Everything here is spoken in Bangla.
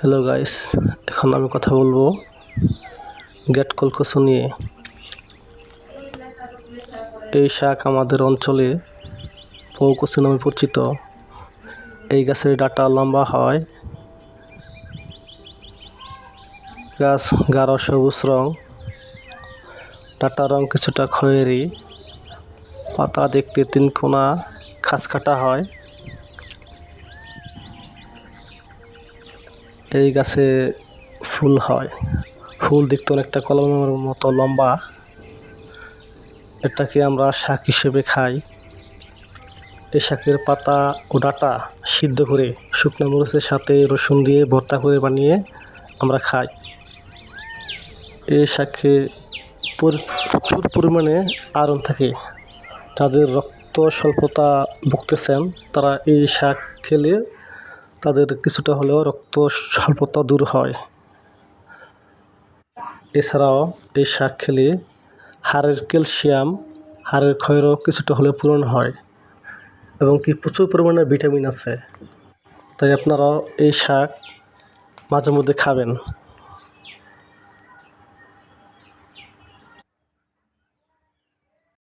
হ্যালো গাইস, এখন আমি কথা বলবো গ্যাট কলকসু নিয়ে। এই শাক আমাদের অঞ্চলে পৌকসু নামে পরিচিত। এই গাছের ডাঁটা লম্বা হয়, গাছ গাঢ় সবুজ রং, ডাঁটার রং কিছুটা খয়েরি, পাতা দেখতে তিনকোনা খাঁজকাটা হয়। এই গাছে ফুল হয়, ফুল দেখতে অনেকটা কলমের মতো লম্বা। এটাকে আমরা শাক হিসেবে খাই। এই শাকের পাতা ও ডাঁটা সিদ্ধ করে শুকনো মরিচের সাথে রসুন দিয়ে ভর্তা করে বানিয়ে আমরা খাই। এই শাকে প্রচুর পরিমাণে আয়রন থাকে। যাদের রক্ত স্বল্পতা ভুগতেছেন তারা এই শাক খেলে তাদের কিছুটা হলেও রক্ত স্বল্পতা দূর হয়। এছাড়াও এই শাক খেলে হাড়ের ক্যালসিয়াম, হাড়ের ক্ষয়েরও কিছুটা হলেও পূরণ হয় এবং কি প্রচুর পরিমাণে ভিটামিন আছে। তাই আপনারাও এই শাক মাঝে মধ্যে খাবেন।